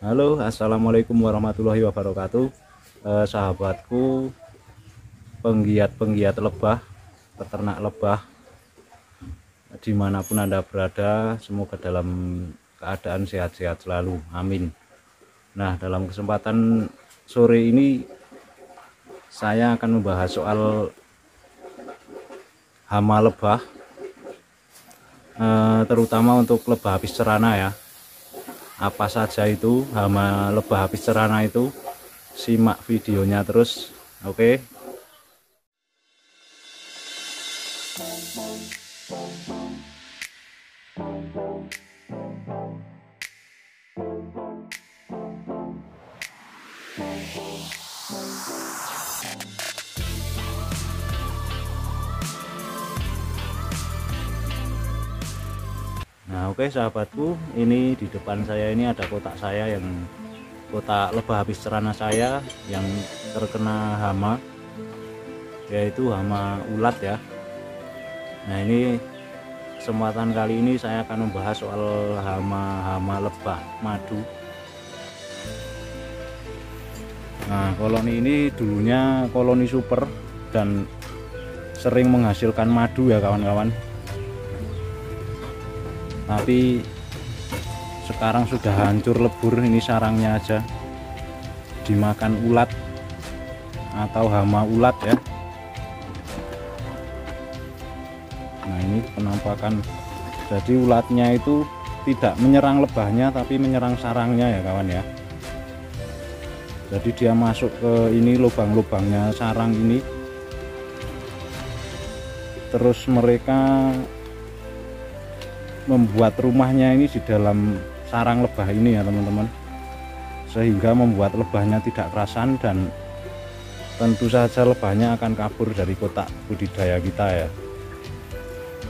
Halo, assalamualaikum warahmatullahi wabarakatuh. Sahabatku, penggiat lebah, peternak lebah, dimanapun Anda berada, semoga dalam keadaan sehat-sehat selalu. Amin. Nah, dalam kesempatan sore ini saya akan membahas soal hama lebah, terutama untuk lebah habis cerana ya. Apa saja itu hama lebah habis cerana itu? Simak videonya terus, oke? Nah, oke sahabatku, ini di depan saya ini ada kotak saya yang kotak lebah habis cerana saya yang terkena hama, yaitu hama ulat ya. Nah, ini kesempatan kali ini saya akan membahas soal hama lebah madu. Nah, koloni ini dulunya koloni super dan sering menghasilkan madu ya kawan-kawan. Tapi sekarang sudah hancur lebur, ini sarangnya aja dimakan ulat atau hama ulat ya. Nah, ini penampakan, jadi ulatnya itu tidak menyerang lebahnya tapi menyerang sarangnya ya kawan ya. Jadi dia masuk ke ini lubang-lubangnya sarang ini, terus mereka membuat rumahnya ini di dalam sarang lebah ini ya teman-teman, sehingga membuat lebahnya tidak kerasan dan tentu saja lebahnya akan kabur dari kotak budidaya kita ya.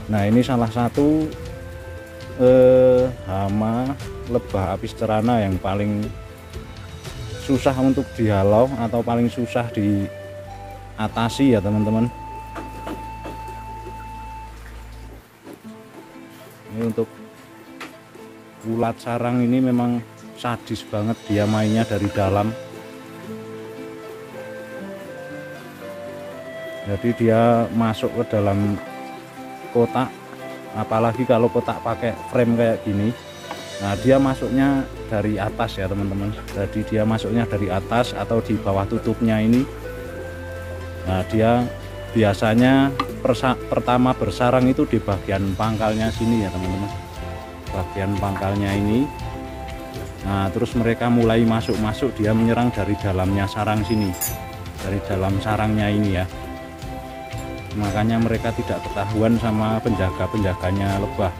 Nah, ini salah satu hama lebah habis cerana yang paling susah untuk dihalau atau paling susah diatasi ya teman-teman. Ini untuk ulat sarang ini memang sadis banget, dia mainnya dari dalam. Jadi dia masuk ke dalam kotak, apalagi kalau kotak pakai frame kayak gini. Nah, dia masuknya dari atas ya teman-teman. Jadi dia masuknya dari atas atau di bawah tutupnya ini. Nah, dia biasanya pertama bersarang itu di bagian pangkalnya sini ya teman-teman, bagian pangkalnya ini. Nah, terus mereka mulai masuk-masuk, dia menyerang dari dalamnya sarang sini, dari dalam sarangnya ini ya. Makanya mereka tidak ketahuan sama penjaga-penjaganya lebah.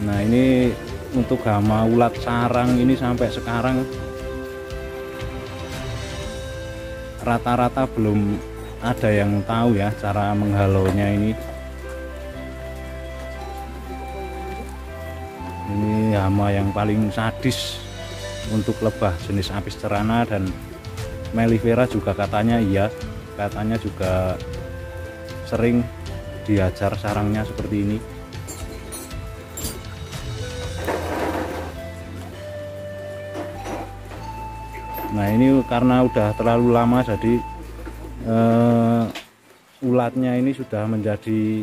Nah, ini untuk hama ulat sarang ini sampai sekarang rata-rata belum ada yang tahu ya cara menghalaunya ini. Ini hama yang paling sadis untuk lebah jenis apis cerana dan mellifera juga katanya iya, katanya juga sering diajar sarangnya seperti ini. Nah, ini karena udah terlalu lama jadi ulatnya ini sudah menjadi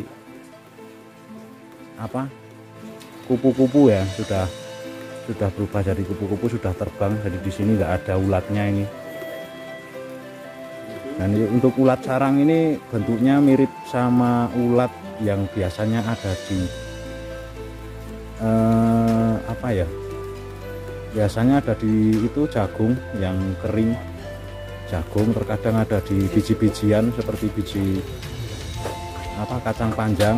apa, kupu-kupu ya, sudah berubah jadi kupu-kupu, sudah terbang. Jadi di sini nggak ada ulatnya ini. Dan untuk ulat sarang ini bentuknya mirip sama ulat yang biasanya ada di apa ya, biasanya ada di itu jagung yang kering, jagung, terkadang ada di biji-bijian seperti biji apa, kacang panjang,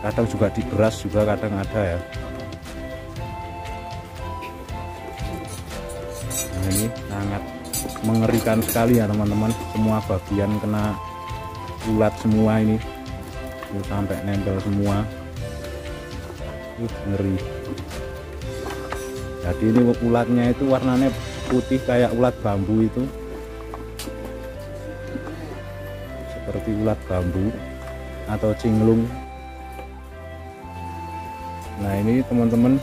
kadang juga di beras juga kadang ada ya. Nah, ini sangat mengerikan sekali ya teman-teman, semua bagian kena ulat semua ini. Sampai nempel semua. Ngeri. Jadi ini ulatnya itu warnanya putih kayak ulat bambu itu, seperti ulat bambu atau cinglung. Nah, ini teman-teman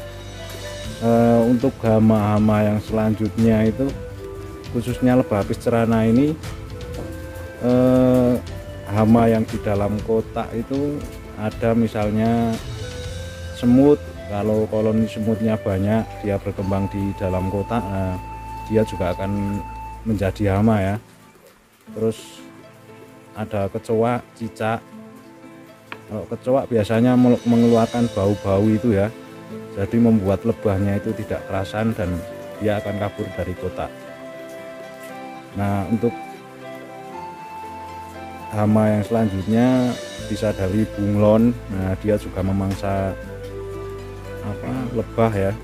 Untuk hama-hama yang selanjutnya itu khususnya lebah apis cerana ini, hama yang di dalam kotak itu ada misalnya semut. Kalau koloni semutnya banyak, dia berkembang di dalam kotak, dia juga akan menjadi hama ya. Terus ada kecoa, cicak. Kalau kecoa biasanya mengeluarkan bau-bau itu ya, jadi membuat lebahnya itu tidak kerasan dan dia akan kabur dari kotak. Nah, untuk hama yang selanjutnya bisa dari bunglon. Nah, dia juga memangsa lebah ya,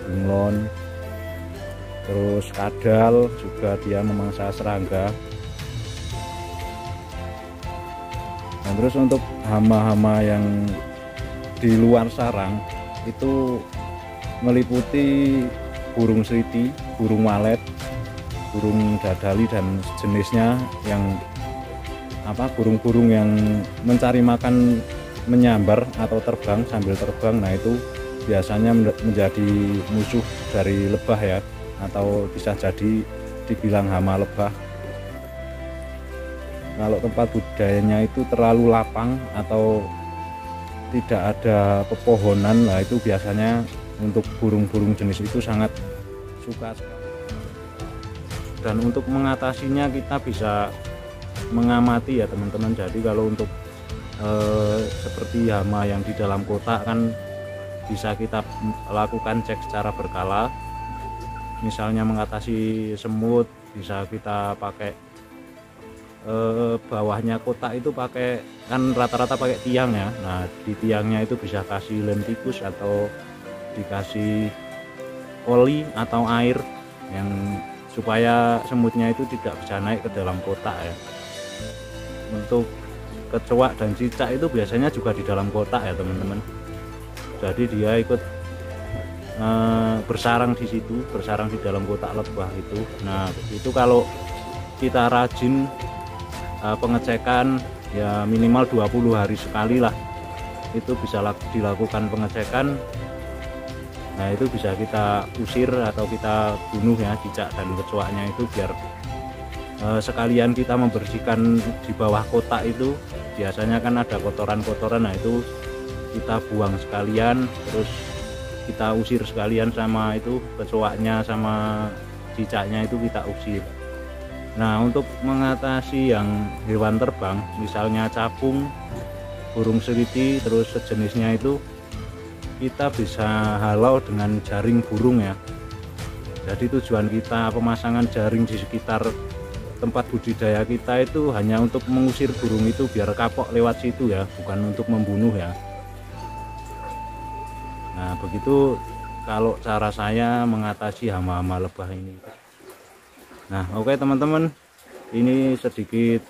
bunglon. Terus kadal juga dia memangsa serangga. Nah, terus untuk hama-hama yang di luar sarang itu meliputi burung seriti, burung walet, burung dadali dan jenisnya, yang burung-burung yang mencari makan menyambar atau terbang sambil terbang. Nah, itu biasanya menjadi musuh dari lebah ya, atau bisa jadi dibilang hama lebah. Kalau tempat budidayanya itu terlalu lapang atau tidak ada pepohonan, lah itu biasanya untuk burung-burung jenis itu sangat suka sekali. Dan untuk mengatasinya kita bisa mengamati ya teman-teman. Jadi kalau untuk seperti hama yang di dalam kotak kan bisa kita lakukan cek secara berkala. Misalnya mengatasi semut, bisa kita pakai bawahnya kotak itu pakai, kan rata-rata pakai tiang ya. Nah, di tiangnya itu bisa kasih lem tikus atau dikasih oli atau air yang supaya semutnya itu tidak bisa naik ke dalam kotak ya. Untuk kecoa dan cicak itu biasanya juga di dalam kotak ya teman-teman. Jadi dia ikut bersarang di situ, bersarang di dalam kotak lebah itu. Nah, itu kalau kita rajin pengecekan ya, minimal 20 hari sekali lah itu bisa dilakukan pengecekan. Nah, itu bisa kita usir atau kita bunuh ya cicak dan kecoanya itu, biar sekalian kita membersihkan di bawah kotak itu. Biasanya kan ada kotoran-kotoran, nah itu kita buang sekalian, terus kita usir sekalian sama itu kecoanya sama cicaknya itu kita usir. Nah, untuk mengatasi yang hewan terbang, misalnya capung, burung seriti, terus sejenisnya itu, kita bisa halau dengan jaring burung ya. Jadi tujuan kita pemasangan jaring di sekitar tempat budidaya kita itu hanya untuk mengusir burung itu biar kapok lewat situ ya, bukan untuk membunuh ya. Nah, begitu kalau cara saya mengatasi hama-hama lebah ini. Nah, oke teman-teman, ini sedikit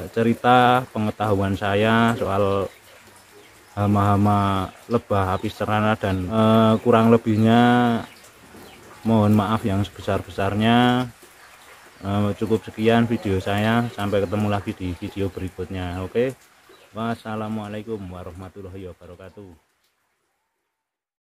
cerita pengetahuan saya soal hama-hama lebah apis cerana, dan kurang lebihnya mohon maaf yang sebesar-besarnya. Cukup sekian video saya, sampai ketemu lagi di video berikutnya. Oke, wassalamualaikum warahmatullahi wabarakatuh.